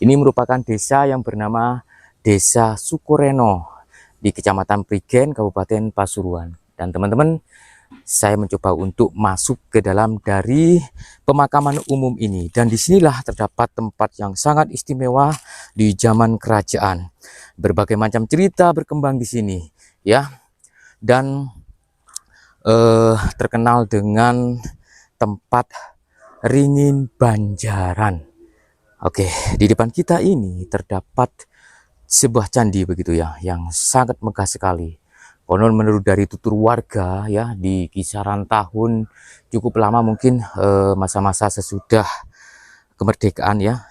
Ini merupakan desa yang bernama Desa Sukoreno di Kecamatan Prigen, Kabupaten Pasuruan. Dan teman-teman, saya mencoba untuk masuk ke dalam dari pemakaman umum ini. Dan disinilah terdapat tempat yang sangat istimewa di zaman kerajaan. Berbagai macam cerita berkembang di sini, ya. Dan terkenal dengan tempat Ringin Banjaran. Oke, di depan kita ini terdapat sebuah candi begitu ya, yang sangat megah sekali. Konon menurut dari tutur warga ya, di kisaran tahun cukup lama mungkin masa-masa sesudah kemerdekaan ya,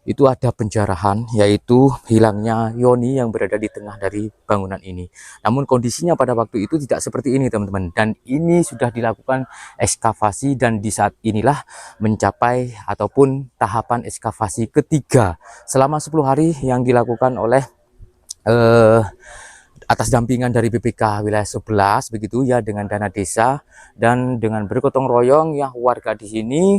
itu ada penjarahan, yaitu hilangnya Yoni yang berada di tengah dari bangunan ini. Namun kondisinya pada waktu itu tidak seperti ini teman-teman, dan ini sudah dilakukan ekskavasi, dan di saat inilah mencapai ataupun tahapan ekskavasi ketiga selama 10 hari yang dilakukan oleh atas dampingan dari BPK wilayah 11 begitu ya, dengan dana desa dan dengan bergotong royong ya, warga di sini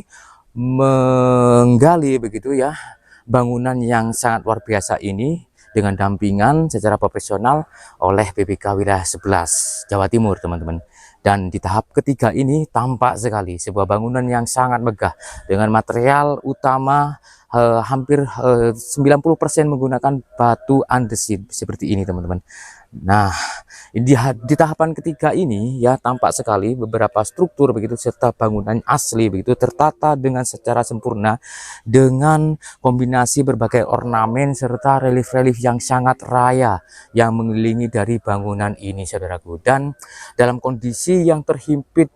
menggali begitu ya bangunan yang sangat luar biasa ini dengan dampingan secara profesional oleh BPK wilayah 11 Jawa Timur teman-teman. Dan di tahap ketiga ini tampak sekali sebuah bangunan yang sangat megah dengan material utama hampir 90% menggunakan batu andesit seperti ini teman-teman. Nah, di tahapan ketiga ini ya, tampak sekali beberapa struktur begitu serta bangunan asli begitu tertata dengan secara sempurna dengan kombinasi berbagai ornamen serta relief-relief yang sangat raya yang mengelilingi dari bangunan ini saudaraku. Dan dalam kondisi yang terhimpit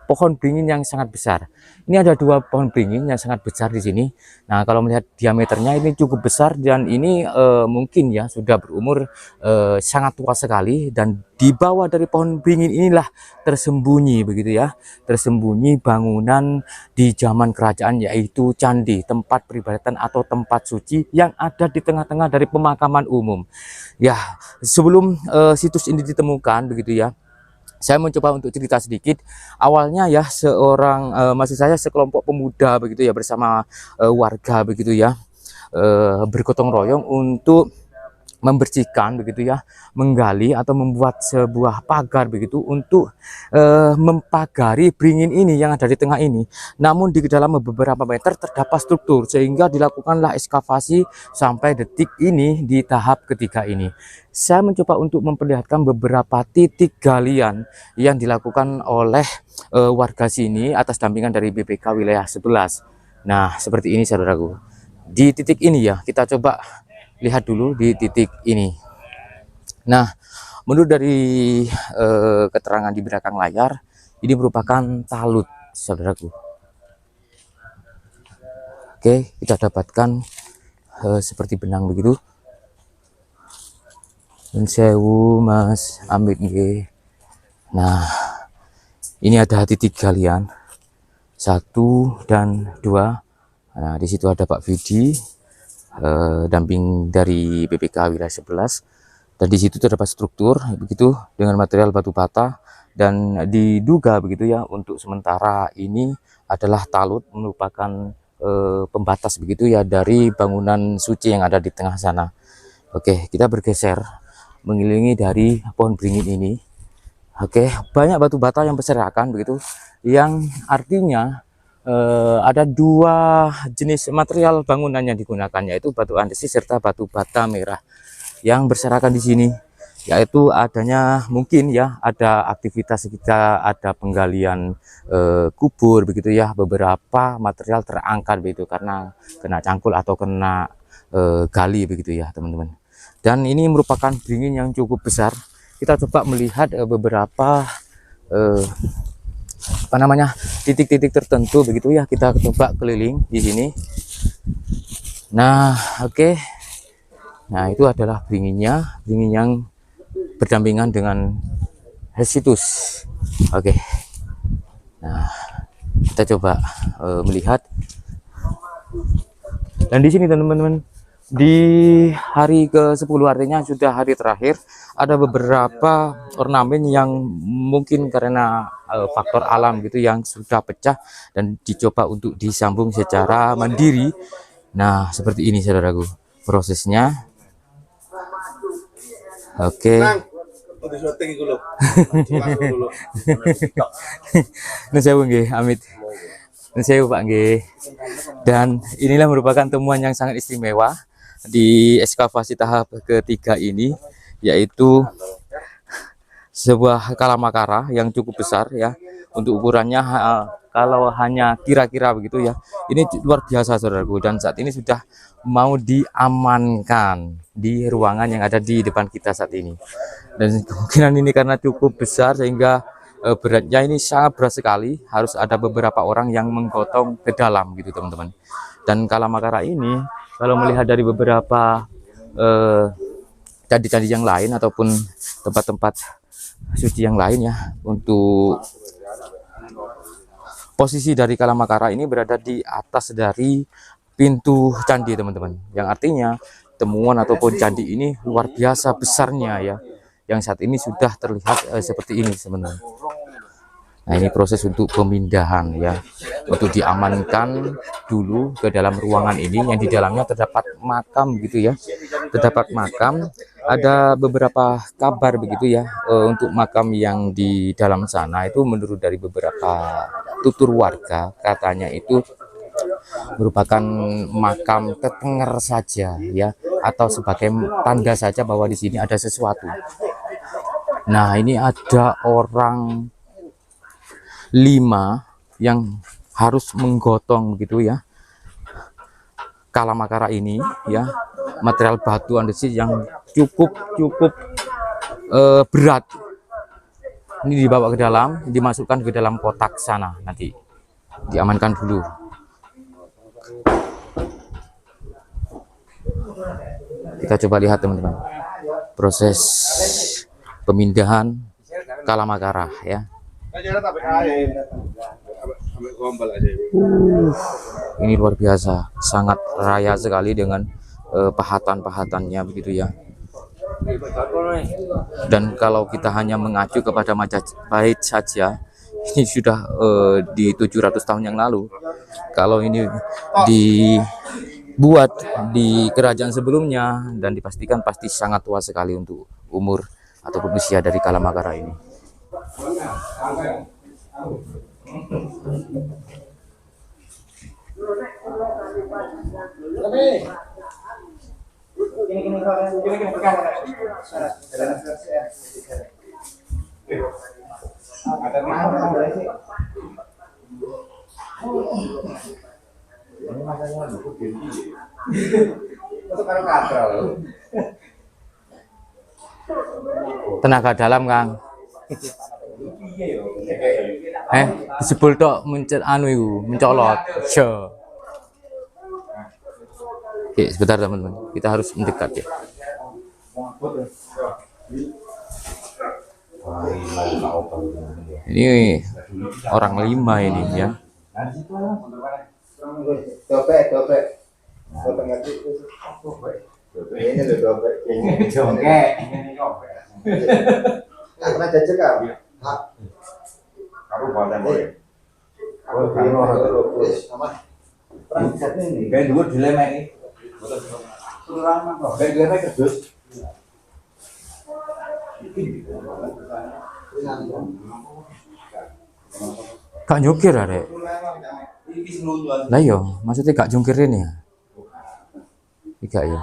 pohon beringin yang sangat besar. Ini ada 2 pohon beringin yang sangat besar di sini. Nah, kalau melihat diameternya ini cukup besar, dan ini mungkin ya sudah berumur sangat tua sekali. Dan di bawah dari pohon beringin inilah tersembunyi begitu ya, tersembunyi bangunan di zaman kerajaan, yaitu candi, tempat peribadatan atau tempat suci yang ada di tengah-tengah dari pemakaman umum. Ya, sebelum situs ini ditemukan begitu ya, saya mencoba untuk cerita sedikit. Awalnya ya, maksud saya sekelompok pemuda begitu ya, bersama warga begitu ya, bergotong royong untuk membersihkan begitu ya, menggali atau membuat sebuah pagar begitu untuk mempagari beringin ini yang ada di tengah ini. Namun di dalam beberapa meter terdapat struktur, sehingga dilakukanlah ekskavasi sampai detik ini di tahap ketiga ini. Saya mencoba untuk memperlihatkan beberapa titik galian yang dilakukan oleh warga sini atas dampingan dari BPK wilayah 11. Nah, seperti ini saudaraku. Di titik ini ya, kita coba lihat dulu di titik ini. Nah, menurut dari keterangan di belakang layar, ini merupakan talut saudaraku. Oke, kita dapatkan seperti benang begitu. Sewu Mas Amit nggih. Nah, ini ada titik galian 1 dan 2. Nah, di situ ada Pak Vidi, damping dari BPK wilayah 11, dan di situ terdapat struktur begitu dengan material batu bata, dan diduga begitu ya, untuk sementara ini adalah talut, merupakan pembatas begitu ya dari bangunan suci yang ada di tengah sana. Oke, kita bergeser mengelilingi dari pohon beringin ini. Oke, banyak batu bata yang berserakan begitu, yang artinya ada 2 jenis material bangunan yang digunakan, yaitu batu andesit serta batu bata merah yang berserakan di sini. Yaitu adanya mungkin ya, ada aktivitas kita, ada penggalian kubur begitu ya, beberapa material terangkat begitu karena kena cangkul atau kena gali begitu ya teman-teman. Dan ini merupakan beringin yang cukup besar. Kita coba melihat beberapa titik-titik tertentu begitu ya, kita coba keliling di sini. Nah, oke. Nah, itu adalah beringinnya, beringin yang berdampingan dengan situs. Oke. Nah, kita coba melihat. Dan di sini teman-teman, di hari ke-10 artinya sudah hari terakhir, ada beberapa ornamen yang mungkin karena faktor alam gitu yang sudah pecah dan dicoba untuk disambung secara mandiri Nah, seperti ini saudaraku prosesnya. Oke. Nun sewu nggih, amit. Nun sewu Pak nggih. Dan inilah merupakan temuan yang sangat istimewa di ekskavasi tahap ketiga ini, yaitu sebuah kalamakara yang cukup besar ya. Untuk ukurannya kalau hanya kira-kira begitu ya, ini luar biasa saudaraku, dan saat ini sudah mau diamankan di ruangan yang ada di depan kita saat ini. Dan kemungkinan ini karena cukup besar sehingga beratnya ini sangat berat sekali, harus ada beberapa orang yang menggotong ke dalam gitu teman-teman. Dan kalamakara ini kalau melihat dari beberapa candi-candi yang lain ataupun tempat-tempat suci yang lain ya, untuk posisi dari kalamakara ini berada di atas dari pintu candi teman-teman, yang artinya temuan ataupun candi ini luar biasa besarnya ya, yang saat ini sudah terlihat seperti ini teman-teman. Nah, ini proses untuk pemindahan ya, untuk diamankan dulu ke dalam ruangan ini yang di dalamnya terdapat makam gitu ya, terdapat makam. Ada beberapa kabar begitu ya, untuk makam yang di dalam sana itu menurut dari beberapa tutur warga katanya itu merupakan makam tetenger saja ya, atau sebagai tanda saja bahwa di sini ada sesuatu. Nah, ini ada orang 5 yang harus menggotong begitu ya kalamakara ini ya, material batu andesit yang cukup berat. Ini dibawa ke dalam, dimasukkan ke dalam kotak sana, nanti diamankan dulu. Kita coba lihat teman-teman proses pemindahan kalamakara ya. Ini luar biasa, sangat raya sekali dengan pahatan-pahatannya begitu ya. Dan kalau kita hanya mengacu kepada Majapahit saja, ini sudah di 700 tahun yang lalu. Kalau ini dibuat di kerajaan sebelumnya, dan dipastikan pasti sangat tua sekali untuk umur ataupun usia dari kalamakara ini. Tenaga dalam Kang. Disebul tok mencet anu iku, mencolot. Yo. Oke, sebentar teman-teman. Kita harus mendekat ya. Ini orang 5 ini ya. Kak jungkir arek. Lah iya, maksudnya gak jungkir ini ya? Iya ya.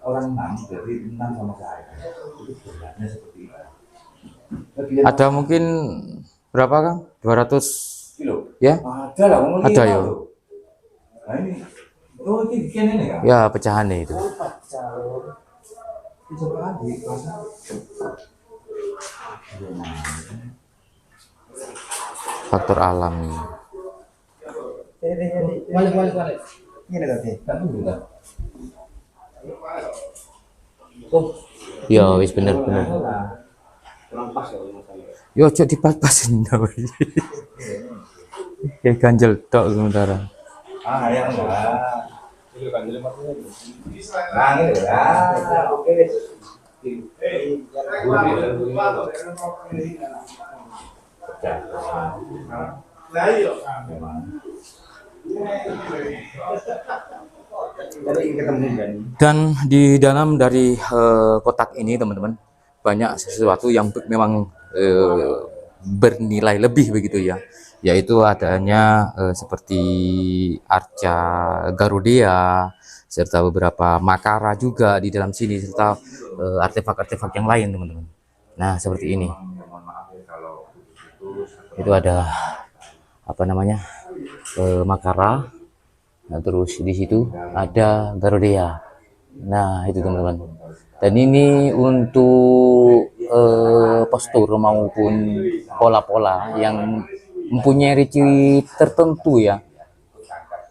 Orang enam dari tentang sama saya itu beratnya seperti itu. Ada mungkin berapa Kang? 200 kilo ya? Ada lah, Ada ya. Nah ini, oh ini Kang? Ya pecahannya itu. Coba di pasar. Faktor alam ini. Balik. Ini tadi. Kan udah. Ya wis bener. Yo cok dipas-pasin ta. Kayak ganjel tok sementara. Ya enggak. Itu ganjel maksudnya. Nah, ini ya. Oke. Dan di dalam dari kotak ini teman-teman, banyak sesuatu yang memang bernilai lebih begitu ya, yaitu adanya seperti arca Garuda serta beberapa makara juga di dalam sini, serta artefak-artefak yang lain teman-teman. Nah seperti ini, itu ada apa namanya, makara. Nah, terus di situ ada Garuda. Nah, itu teman-teman. Dan ini untuk postur maupun pola-pola yang mempunyai ciri tertentu ya.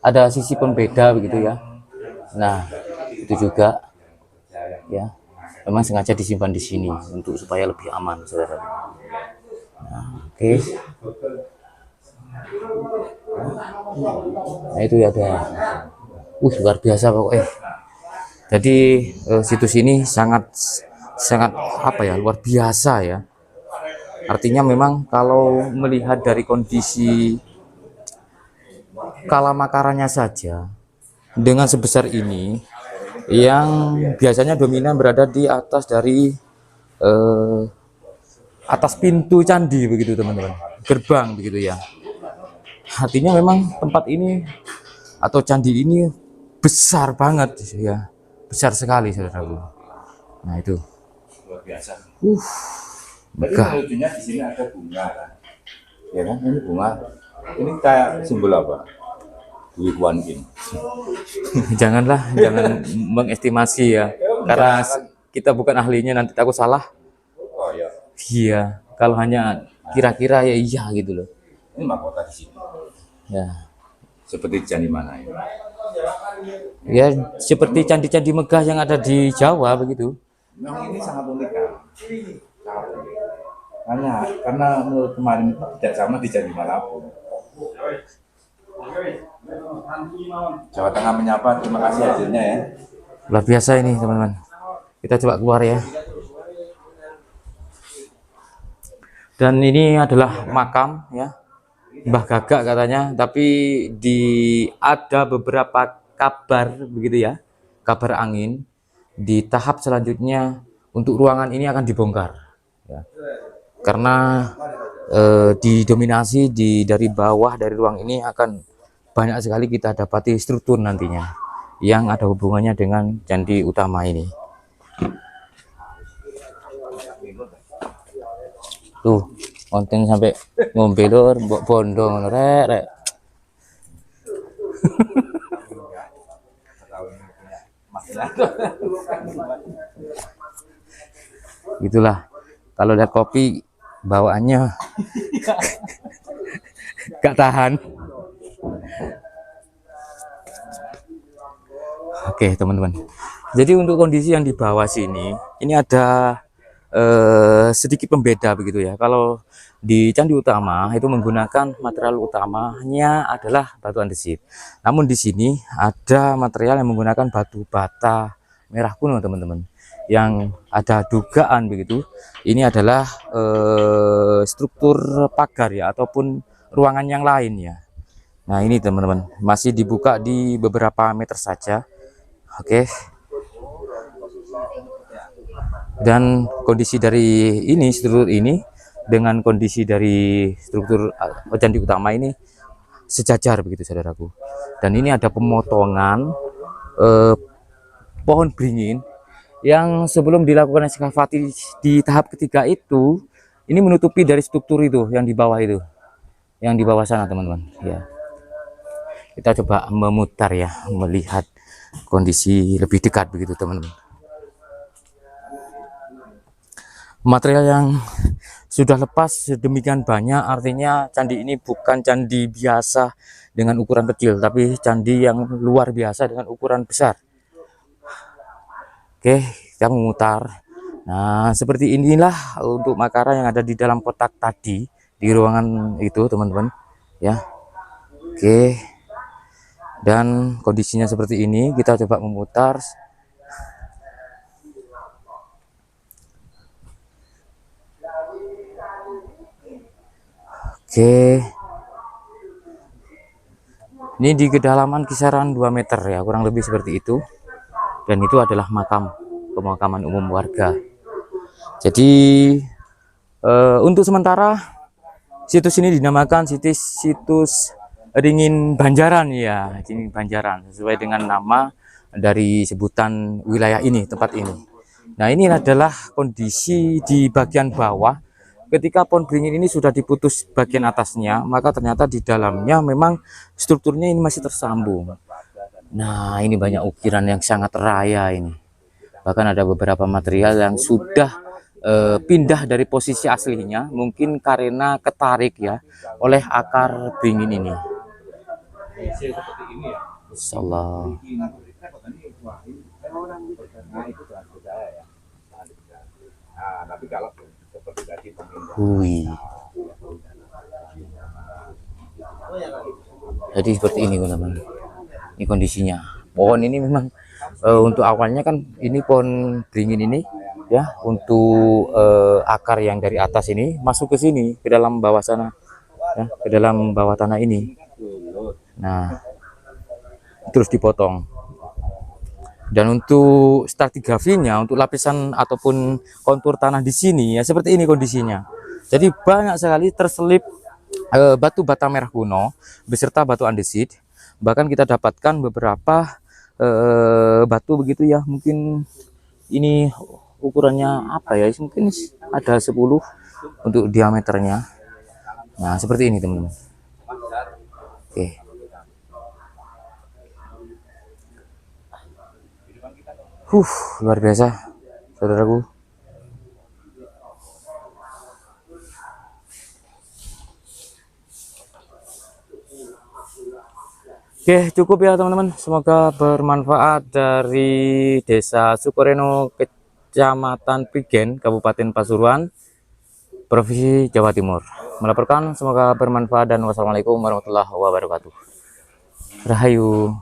Ada sisi pembeda begitu ya. Nah, itu juga ya. Memang sengaja disimpan di sini untuk supaya lebih aman, saudara. Nah, oke. Nah itu ya ada, luar biasa pokoknya. Jadi situs ini sangat apa ya, luar biasa ya. Artinya memang kalau melihat dari kondisi kala makaranya saja dengan sebesar ini, yang biasanya dominan berada di atas dari atas pintu candi begitu teman-teman, gerbang begitu ya. Artinya memang tempat ini atau candi ini besar banget ya, besar sekali saudaraku. Nah itu luar biasa. Berarti megah. lucunya di sini ada bunga kan? Ya kan, ini bunga. Ini kayak simbol apa? Dwi Kuan Yin. Jangan mengestimasi ya, karena kita bukan ahlinya, nanti takut salah. Oh ya, Iya, kalau hanya kira-kira ya iya gitu loh ini mahkota di sini. ya. Seperti candi mana ini? Ya seperti candi-candi megah yang ada di Jawa begitu. Memang ini sangat unik kan? Sangat unik. Karena menurut kemarin itu tidak sama di candi manapun. Jawa Tengah menyapa, terima kasih hasilnya ya. Luar biasa ini teman-teman. Kita coba keluar ya. Dan ini adalah makam ya, Mbah Gagak katanya, tapi ada beberapa kabar begitu ya, kabar angin di tahap selanjutnya untuk ruangan ini akan dibongkar ya. Karena didominasi dari bawah dari ruang ini akan banyak sekali kita dapati struktur nantinya yang ada hubungannya dengan candi utama ini. Tuh, konten sampai ngombe lur, mbok bondo ngono rek. Itulah kalau lihat kopi bawaannya gak tahan. Oke teman-teman, jadi untuk kondisi yang di bawah sini ini ada sedikit pembeda begitu ya. Kalau di candi utama itu menggunakan material utamanya adalah batu andesit, namun di sini ada material yang menggunakan batu bata merah kuno teman-teman, yang ada dugaan begitu ini adalah struktur pagar ya ataupun ruangan yang lain ya. Nah ini teman-teman masih dibuka di beberapa meter saja. Oke. Dan kondisi dari ini, struktur ini dengan kondisi dari struktur candi utama ini sejajar begitu saudaraku. Dan ini ada pemotongan pohon beringin yang sebelum dilakukan ekskavasi di tahap ketiga itu, ini menutupi dari struktur itu yang di bawah itu, yang di bawah sana teman-teman ya. Kita coba memutar ya, melihat kondisi lebih dekat begitu teman-teman. Material yang sudah lepas sedemikian banyak, artinya candi ini bukan candi biasa dengan ukuran kecil, tapi candi yang luar biasa dengan ukuran besar. Oke, kita memutar. Nah seperti inilah untuk makara yang ada di dalam kotak tadi di ruangan itu teman-teman ya. Oke, dan kondisinya seperti ini. Kita coba memutar. Oke. Ini di kedalaman kisaran 2 meter ya, kurang lebih seperti itu. Dan itu adalah pemakaman umum warga. Jadi untuk sementara situs ini dinamakan situs Ringin Banjaran ya, Ringin Banjaran sesuai dengan nama dari sebutan wilayah ini, tempat ini. Nah, ini adalah kondisi di bagian bawah. Ketika pohon beringin ini sudah diputus bagian atasnya, maka ternyata di dalamnya memang strukturnya ini masih tersambung. Nah, ini banyak ukiran yang sangat raya ini. Bahkan ada beberapa material yang sudah pindah dari posisi aslinya, mungkin karena ketarik ya oleh akar beringin ini. Insyaallah. Jadi seperti ini teman-teman. Ini kondisinya. Pohon ini memang untuk awalnya kan ini pohon beringin ini ya, untuk akar yang dari atas ini masuk ke sini, ke dalam bawah sana ya, ke dalam bawah tanah ini. Nah, terus dipotong. Dan untuk stratigrafinya, untuk lapisan ataupun kontur tanah di sini ya seperti ini kondisinya. Jadi banyak sekali terselip batu bata merah kuno beserta batu andesit. Bahkan kita dapatkan beberapa batu begitu ya, mungkin ini ukurannya apa ya, mungkin ada 10 untuk diameternya. Nah, seperti ini teman-teman. Oke. Luar biasa saudaraku. Oke, cukup ya teman-teman. Semoga bermanfaat dari Desa Sukoreno, Kecamatan Prigen, Kabupaten Pasuruan, Provinsi Jawa Timur. Melaporkan, semoga bermanfaat dan wassalamualaikum warahmatullahi wabarakatuh. Rahayu.